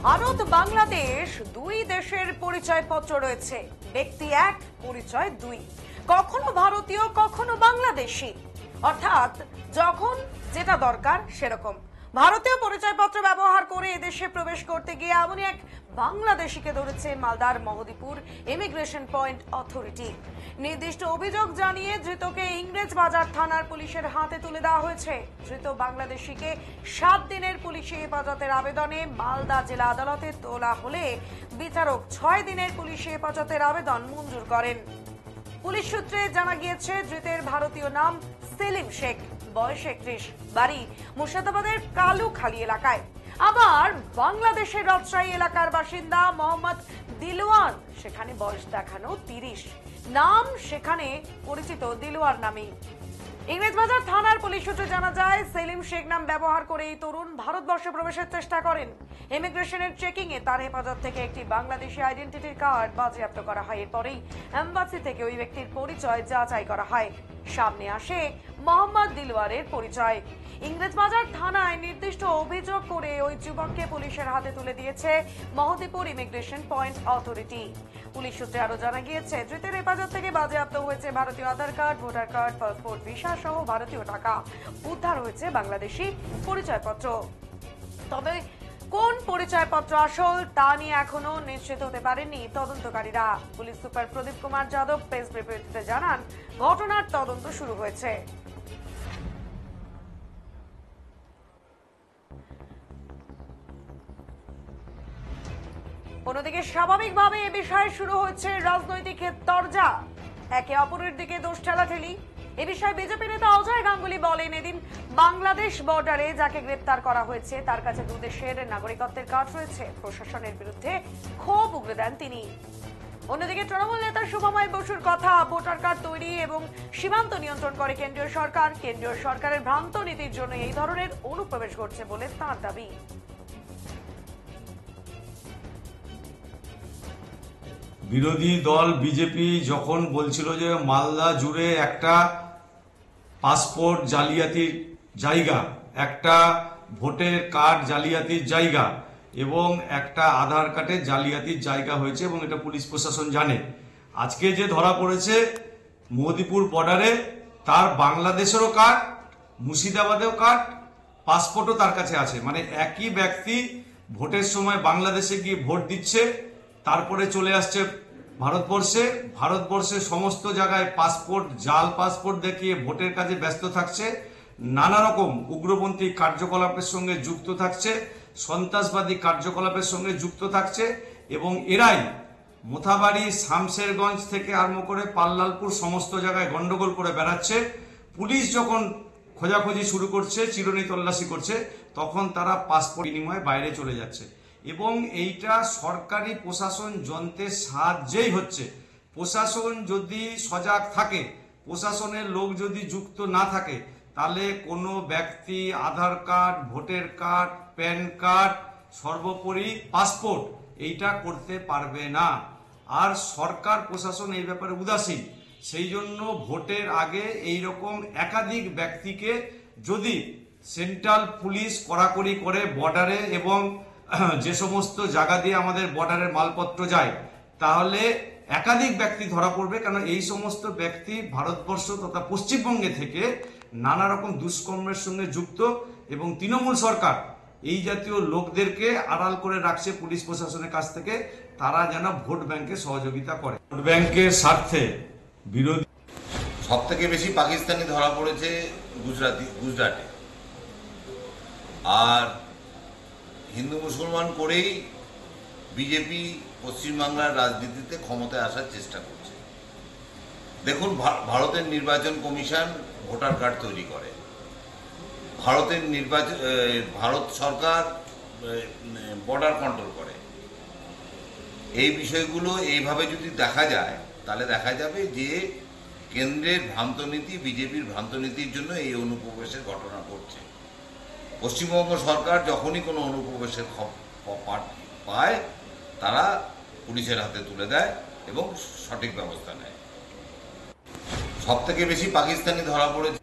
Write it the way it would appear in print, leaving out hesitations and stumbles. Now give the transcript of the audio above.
ভারত বাংলাদেশ দুই দেশের পরিচয়পত্র রয়েছে, ব্যক্তি এক, পরিচয় দুই। কখনো ভারতীয়, কখনো বাংলাদেশি, অর্থাৎ যখন যেটা দরকার সেরকম। ভারতীয় পরিচয়পত্র ব্যবহার করে এদেশে প্রবেশ করতে গিয়ে এমনই এক বাংলাদেশিকে ধরেছে মালদার মহদীপুর ইমিগ্রেশন পয়েন্ট অথরিটি। নির্দিষ্ট অভিযোগ জানিয়ে ধৃতকে ইংরেজবাজার থানার পুলিশের হাতে তুলে দেওয়া হয়েছে। ধৃত বাংলাদেশিকে 7 দিনের পুলিশি হেফাজতের আবেদনে মালদা জেলা আদালতে তোলা হলে বিচারক 6 দিনের পুলিশি হেফাজতের আবেদন মঞ্জুর করেন। পুলিশ সূত্রে জানা গিয়েছে ধৃতের ভারতীয় নাম সেলিম শেখ, বয়স 31, বাড়ি মুর্শিদাবাদের কালুখালী এলাকায়। আবার বাংলাদেশের রাজশাহী এলাকার বাসিন্দা মোহাম্মদ দিলওয়ার, সেখানে বয়স দেখানো 30, নাম সেখানে পরিচিত দিলওয়ার নামেই। ইংরেজবাজার থানার পুলিশ সূত্রে জানা যায় সেলিম শেখ নাম ব্যবহার করে এই তরুণ ভারতবর্ষে প্রবেশের চেষ্টা করেন। ইমিগ্রেশনের চেকিং এ তার হেফাজত থেকে একটি বাংলাদেশি আইডেন্টিটি কার্ড বাজেয়াপ্ত করা হয়। এরপরেই এম্বাসি থেকে ওই ব্যক্তির পরিচয় যাচাই করা হয়। সামনে আসে মোহাম্মদ দিলওয়ারের পরিচয়। ইংরেজবাজার থানায় নির্দিষ্ট অভিযোগ করে ওই যুবককে পুলিশের হাতে তুলে দিয়েছে Mohadipur immigration point authority. Police সূত্রে আরো জানা গিয়েছে ধৃতের হেফাজত থেকে বাজেয়াপ্ত হয়েছে ভারতীয় Aadhaar card, voter card, passport, visa সহ ভারতীয় টাকা। উদ্ধার হয়েছে বাংলাদেশি পরিচয়পত্র। তবে কোন পরিচয়পত্র আসল তা নিয়ে এখনো নিশ্চিত হতে পারেননি তদন্তকারীরা। পুলিশ সুপার প্রদীপ কুমার যাদব প্রেস বিবৃতিতে জানান, ঘটনার তদন্ত শুরু হয়েছে। অন্যদিকে স্বাভাবিকভাবে এ বিষয়ে শুরু হচ্ছে রাজনৈতিক তরজা, একে অপরের দিকে দোষ ঠেলাঠেলি। এ বিষয়ে বিজেপি নেতা অজয় গাঙ্গুলি বলেন, এদিন বাংলাদেশ বর্ডারে যাকে গ্রেপ্তার করা হয়েছে তার কাছে দুদেশের নাগরিকত্বের কার্ড রয়েছে। প্রশাসনের বিরুদ্ধে ক্ষোভ উগরে দেন তিনি। অন্যদিকে তৃণমূল নেতা শুভময় বসুর কথা, ভোটার কার্ড তৈরি এবং সীমান্ত নিয়ন্ত্রণ করে কেন্দ্রীয় সরকার। কেন্দ্রীয় সরকারের ভ্রান্ত নীতির জন্য এই ধরনের অনুপ্রবেশ ঘটছে বলে তাঁর দাবি। বিরোধী দল বিজেপি যখন বলছিল যে মালদা জুড়ে একটা পাসপোর্ট জালিয়াতির জায়গা, একটা ভোটের কার্ড জালিয়াতির জায়গা এবং একটা আধার কার্ডের জালিয়াতির জায়গা হয়েছে এবং এটা পুলিশ প্রশাসন জানে। আজকে যে ধরা পড়েছে মহদীপুর বর্ডারে, তার বাংলাদেশেরও কার্ড, মুর্শিদাবাদেও কার্ড, পাসপোর্টও তার কাছে আছে। মানে একই ব্যক্তি ভোটের সময় বাংলাদেশে গিয়ে ভোট দিচ্ছে, তারপরে চলে আসছে ভারতবর্ষে সমস্ত জায়গায় পাসপোর্ট, জাল পাসপোর্ট দেখিয়ে ভোটের কাজে ব্যস্ত থাকছে, নানা রকম উগ্রপন্থী কার্যকলাপের সঙ্গে যুক্ত থাকছে, সন্ত্রাসবাদী কার্যকলাপের সঙ্গে যুক্ত থাকছে এবং এরাই মোথাবাড়ি, শামশেরগঞ্জ থেকে আরম্ভ করে পাল্লালপুর সমস্ত জায়গায় গন্ডগোল করে বেড়াচ্ছে। পুলিশ যখন খোঁজাখুঁজি শুরু করছে, চিরুনি তল্লাশি করছে, তখন তারা পাসপোর্ট বিনিময়ে বাইরে চলে যাচ্ছে এবং এইটা সরকারি প্রশাসন যন্ত্রের সাহায্যেই হচ্ছে। প্রশাসন যদি সজাগ থাকে, প্রশাসনের লোক যদি যুক্ত না থাকে, তাহলে কোনো ব্যক্তি Aadhaar card, voter card, PAN card, সর্বোপরি পাসপোর্ট এইটা করতে পারবে না। আর সরকার প্রশাসন এই ব্যাপারে উদাসীন। সেই জন্য ভোটের আগে এই রকম একাধিক ব্যক্তিকে যদি সেন্ট্রাল পুলিশ কড়াকড়ি করে বর্ডারে এবং যে সমস্ত জায়গা দিয়ে আমাদের বর্ডারের মালপত্র যায়, তাহলে একাধিক ব্যক্তি ধরা পড়বে। কারণ এই সমস্ত ব্যক্তি ভারতবর্ষ তথা পশ্চিমবঙ্গে থেকে নানা রকম দুষ্কর্মের সঙ্গে যুক্ত এবং তৃণমূল সরকার এই জাতীয় লোকদেরকে আড়াল করে রাখছে পুলিশ প্রশাসনের কাছ থেকে, তারা যেন ভোট ব্যাংকে সহযোগিতা করে। ভোট ব্যাংকের স্বার্থে বিরোধী সব থেকে বেশি পাকিস্তানি ধরা পড়েছে গুজরাটে। আর হিন্দু মুসলমান করেই বিজেপি পশ্চিমবাংলার রাজনীতিতে ক্ষমতায় আসার চেষ্টা করছে। দেখুন, ভারতের নির্বাচন কমিশন ভোটার কার্ড তৈরি করে, ভারত সরকার বর্ডার কন্ট্রোল করে। এই বিষয়গুলো এইভাবে যদি দেখা যায়, তাহলে দেখা যাবে যে কেন্দ্রের ভ্রান্ত নীতি, বিজেপির ভ্রান্ত নীতির জন্য এই অনুপ্রবেশের ঘটনা ঘটছে। পশ্চিমবঙ্গ সরকার যখনই কোনো অনুপ্রবেশের পায়, তারা পুলিশের হাতে তুলে দেয় এবং সঠিক ব্যবস্থা নেয়। সব থেকে বেশি পাকিস্তানি ধরা পড়েছে